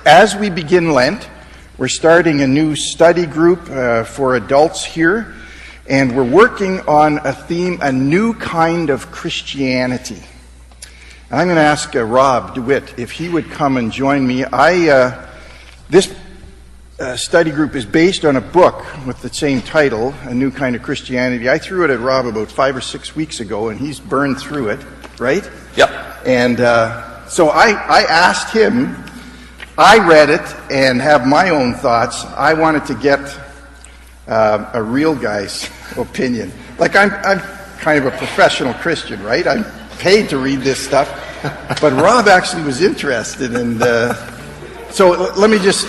as we begin Lent, we're starting a new study group for adults here, and we're working on a theme, a new kind of Christianity. And I'm going to ask Rob DeWitte if he would come and join me. This study group is based on a book with the same title, A New Kind of Christianity. I threw it at Rob about 5 or 6 weeks ago, and he's burned through it, right? Yep. And so I asked him, I read it and have my own thoughts. I wanted to get a real guy's opinion. Like, I'm kind of a professional Christian, right? I'm paid to read this stuff. But Rob actually was interested, and so let me just...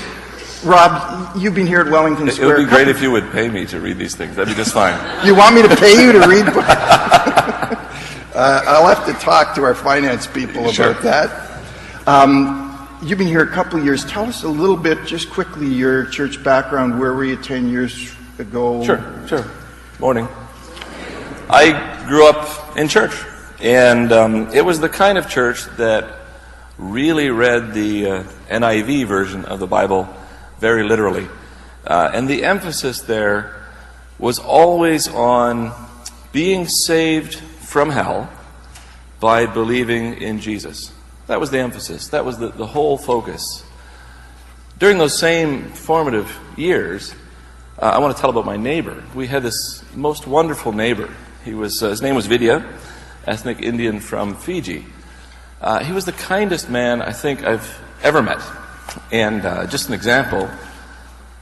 Rob, you've been here at Wellington Square. It would be great if you would pay me to read these things. That'd be just fine. You want me to pay you to read? I'll have to talk to our finance people about that. You've been here a couple of years. Tell us a little bit, just quickly, your church background. Where were you 10 years ago? Sure. Morning. I grew up in church, and it was the kind of church that really read the NIV version of the Bible very literally. And the emphasis there was always on being saved from hell by believing in Jesus. That was the emphasis. That was the whole focus. During those same formative years, I want to tell about my neighbor. We had this most wonderful neighbor. His name was Vidya, ethnic Indian from Fiji. He was the kindest man I think I've ever met. And just an example,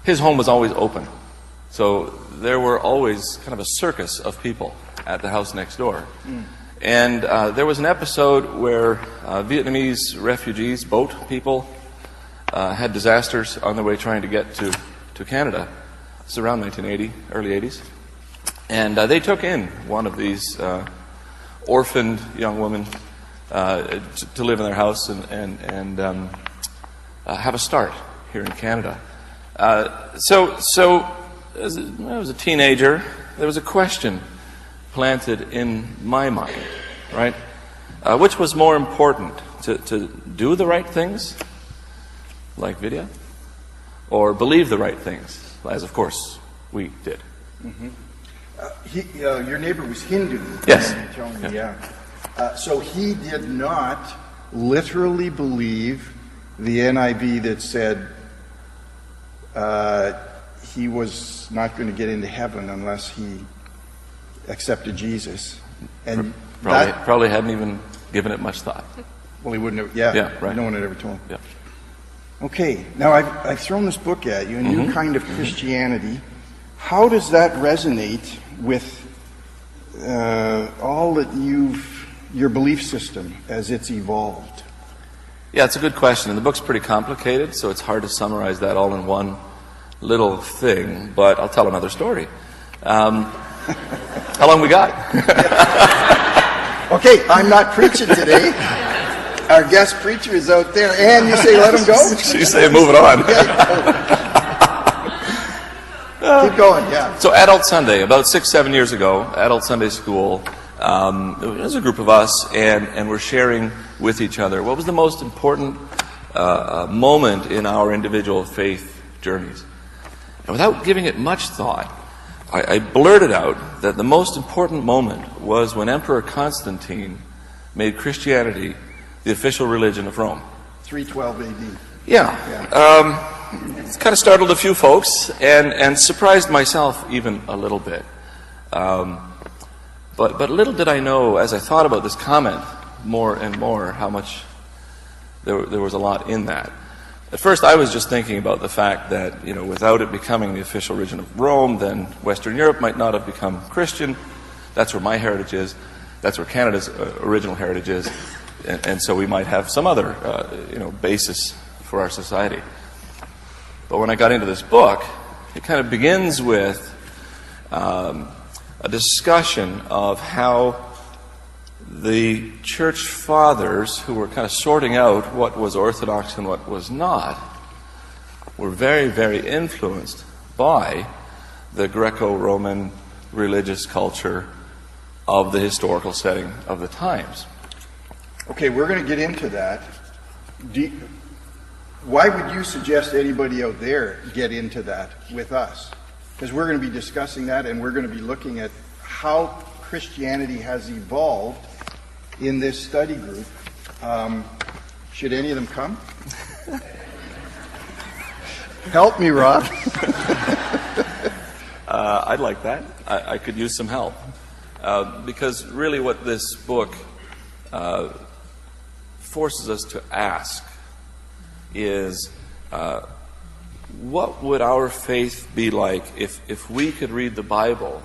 his home was always open. So there were always kind of a circus of people at the house next door. And there was an episode where Vietnamese refugees, boat people, had disasters on their way trying to get to Canada. It's around 1980, early 80s. And they took in one of these orphaned young women to live in their house and have a start here in Canada. So as I was a teenager, there was a question planted in my mind, right? Which was more important, to do the right things, like Vidya, or believe the right things, as of course we did? Your neighbor was Hindu. Yes. So he did not literally believe the NIV that said he was not going to get into heaven unless he accepted Jesus. And probably hadn't even given it much thought. Well, he wouldn't have. Yeah, right. No one had ever told him. Yeah. Okay, now I've thrown this book at you, A New Kind of Christianity. How does that resonate with all that your belief system as it's evolved? Yeah, it's a good question. And the book's pretty complicated, so it's hard to summarize that all in one little thing. But I'll tell another story. How long we got? Okay, I'm not preaching today. Our guest preacher is out there, and you say let him go? You say move it on. Keep going, yeah. So Adult Sunday, about 6-7 years ago, Adult Sunday School, there was a group of us, and we're sharing with each other what was the most important moment in our individual faith journeys. And without giving it much thought, I blurted out that the most important moment was when Emperor Constantine made Christianity the official religion of Rome. 312 AD. Yeah. It's kind of startled a few folks and surprised myself even a little bit. But little did I know, as I thought about this comment more and more, how much there was a lot in that. At first, I was just thinking about the fact that, without it becoming the official religion of Rome, then Western Europe might not have become Christian. That's where my heritage is. That's where Canada's original heritage is. And so we might have some other, basis for our society. But when I got into this book, it kind of begins with a discussion of how the church fathers, who were kind of sorting out what was orthodox and what was not, were very, very influenced by the Greco-Roman religious culture of the historical setting of the times. Okay, we're going to get into that. why would you suggest anybody out there get into that with us? Because we're going to be discussing that, and we're going to be looking at how Christianity has evolved in this study group. Should any of them come? Help me, Rob. I'd like that. I could use some help. Because really what this book forces us to ask is, what would our faith be like if we could read the Bible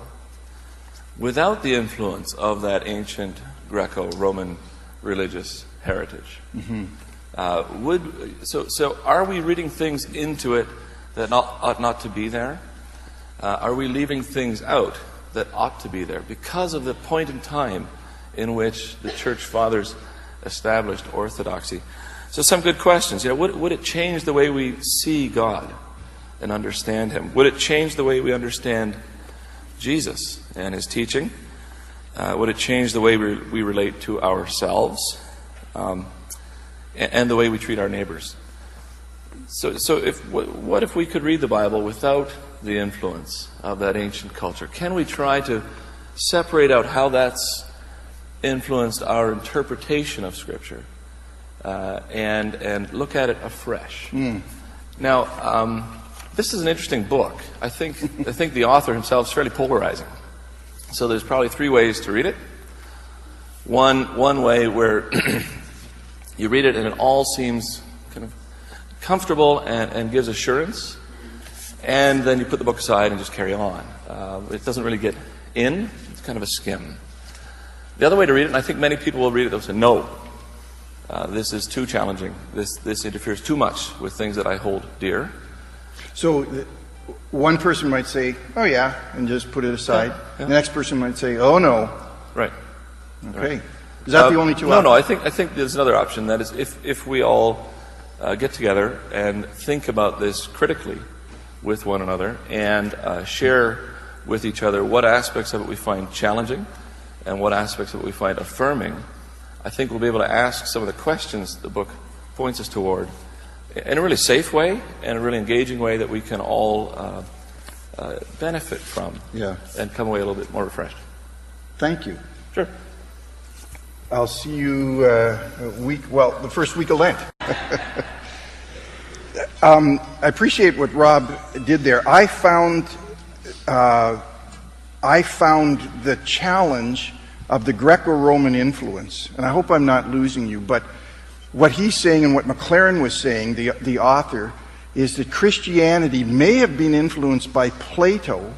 without the influence of that ancient Greco-Roman religious heritage? Mm-hmm. So are we reading things into it that ought not to be there? Are we leaving things out that ought to be there because of the point in time in which the church fathers established orthodoxy? So some good questions. Would it change the way we see God and understand Him? Would it change the way we understand Jesus and His teaching? Would it change the way we relate to ourselves and the way we treat our neighbors? So what if we could read the Bible without the influence of that ancient culture? Can we try to separate out how that's influenced our interpretation of Scripture and look at it afresh? Now, this is an interesting book. I think the author himself is fairly polarizing. So there's probably three ways to read it. One way where you read it and it all seems kind of comfortable and gives assurance, and then you put the book aside and just carry on. It doesn't really get in. It's kind of a skim. The other way to read it, and I think many people will read it, they'll say, no, this is too challenging. This interferes too much with things that I hold dear. So one person might say, oh yeah, and just put it aside. Yeah. The next person might say, oh no. Right. Okay. Right. Is that the only two options? No, I think there's another option. That is, if we all get together and think about this critically with one another and share with each other what aspects of it we find challenging and what aspects of it we find affirming, I think we'll be able to ask some of the questions the book points us toward in a really safe way and a really engaging way that we can all benefit from. Yeah. And come away a little bit more refreshed. Thank you. Sure. I'll see you the first week of Lent. I appreciate what Rob did there. I found the challenge of the Greco-Roman influence, and I hope I'm not losing you, but what he's saying and what McLaren was saying, the author, is that Christianity may have been influenced by Plato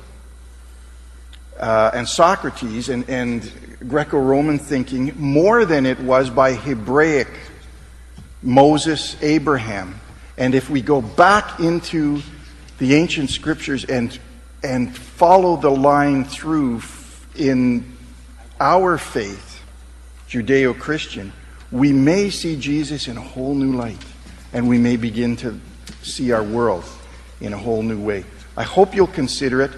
and Socrates and Greco-Roman thinking more than it was by Hebraic Moses, Abraham. And if we go back into the ancient scriptures and follow the line through in our faith, Judeo-Christian, we may see Jesus in a whole new light, and we may begin to see our world in a whole new way. I hope you'll consider it.